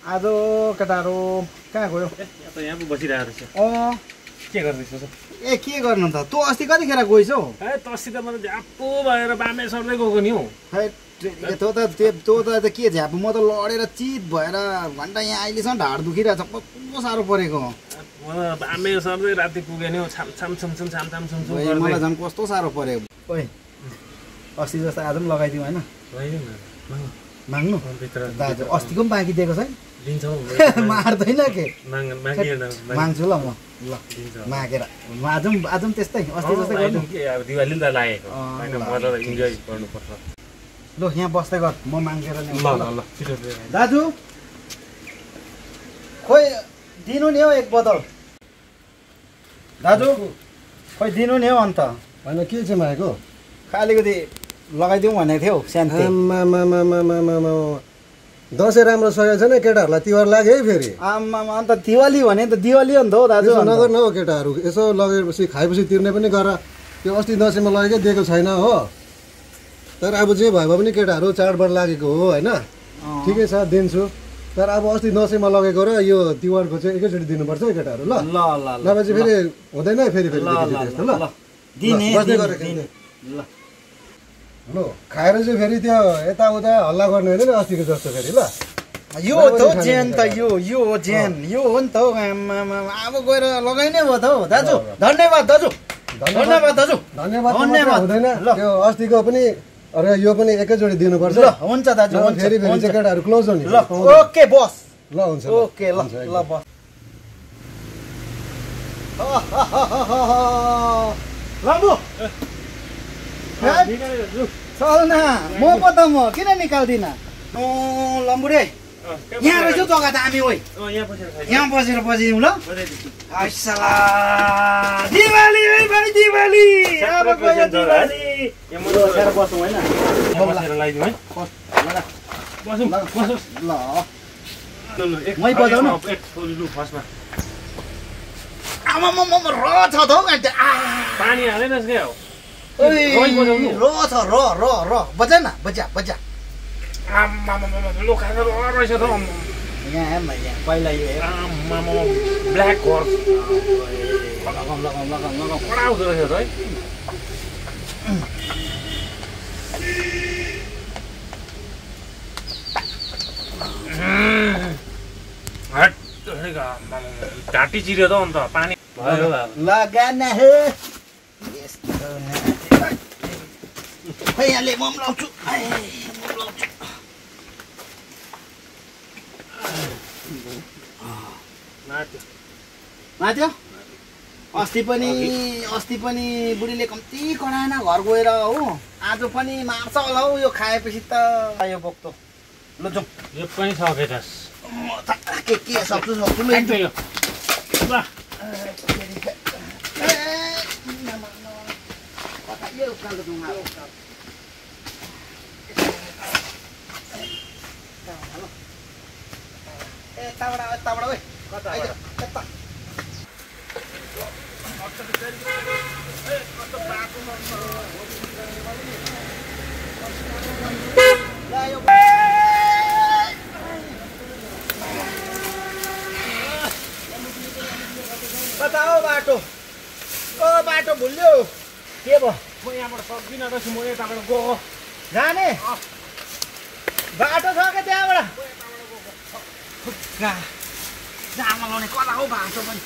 आज केटाहरू कहाँ गयो? यहाँ पो बसिरहेको रहेछ। के गर्दैछौ? ए के गर्नु त? तँ अस्ति कतिखेर गइसौ? तस्सी त म त झ्याप्पो भएर बामे सर्दै गएको नि हौ। तँ त के झ्याप? म त लडेर चित भएर घन्टा यहाँ अहिलेसम्म ढाड दुखिरहेछ। कस्तो साह्रो परेको। म बामे सर्दै राति पुगेँ नि हौ। छाम मलाई झन् कस्तो साह्रो परेको। ओइ अस्ति जस्तो आज पनि लगाइदिउँ होइन? माग्नु दाजु अस्तिको पनि बाँकी दिएको छैन? मार्दैन के? माग्छु ल म। ल मागेर आज पनि त्यस्तै अस्ति जस्तै गर्नु। दिवाली त लागेको होइन, मजा इन्जोय गर्नुपर्छ। ल यहाँ बस्दै गर, म मागेर ल छिटो दाजु खोइ दिनु नि हौ एक बोतल। दाजु खोइ दिनु नि हौ अन्त। होइन के चाहिँ मागेको? अलिकति लगाइदिउँ भनेको थियो शान्ति। दसैँ राम्रो सकेको छैन, केटाहरूलाई तिहार लाग्यो है फेरि। आमा अन्त दिवाली भने त दिवाली हो नि त हौ दाजु। नगर्नु हौ केटाहरू, यसो लगेपछि खाएपछि तिर्ने पनि गर। त्यो अस्ति दसैँमा लगेकै दिएको छैन हो। तर अब जे भयो पनि केटाहरू चाडबाड लागेको हो होइन, ठिकै छ दिन्छु। तर अब अस्ति दसैँमा लगेको र यो तिहारको चाहिँ एकैचोटि दिनुपर्छ है केटाहरू। ल ल ल नभए चाहिँ फेरि हुँदैन है फेरि फेरि त्यस्तो। ल ल ल खाएर चाहिँ फेरि त्यो यताउता हल्ला गर्ने होइन नि अस्तिको जस्तो फेरि। ल यो त जेन त यो हो जेन, यो हो नि त हौ। अब गएर लगाइनै भयो त हौ दाजु। धन्यवाद दाजु, धन्यवाद दाजु, धन्यवाद हुँदैन। त्यो अस्तिको पनि अरे यो पनि एकैचोटि दिनुपर्छ। ल हुन्छ दाजु, फेरि फेरि चाहिँ केटाहरू क्लोज हो नि। ल ओके बस। ल हुन्छ ओके ल ल बस। लम्बु चल न, म पो त म किन निकाल्दिन? लम्बु रे यहाँ रहेछ जग्गा दामी। ओइ यहाँ बसेर बसिदिउँ ल। दिवाली है भाइ, दिवाली अब गयो दिवाली। बसेर बसौँ होइन? लगाइदिउँ है। ल मै बजाउनु। फर्स्टमा आमा म र छ त हौ। पानी हालेनस् क्या हो? र छ र बजा न, बजा बजा। लोखाएको रहेछ त। यहाँ पहिला यो ब्ल्याक हर्स लगाउँ कडा हुँदो रहेछ त है। घाँटी चिर्यो त अन्त पानी भयो। लगाना खै यहाँले म लाउँछु। माथ्यो अस्ति पनि बुढीले कम्ती कराएन घर गएर हो। आज पनि मार्छ होला हौ यो खाएपछि त। यो बोक्तो ल जाउँ। यो पनि सकेछस्? के सक्छु ल। यताबाट ओइ कता कता हो बाटो? बाटो भुल्यो के भयो? म यहाँबाट सक्दिनँ रहेछु, म यताबाट गएको जाने बाटो छ क्या त्यहाँबाट? जामा लाउने कता हो बाटो पनि?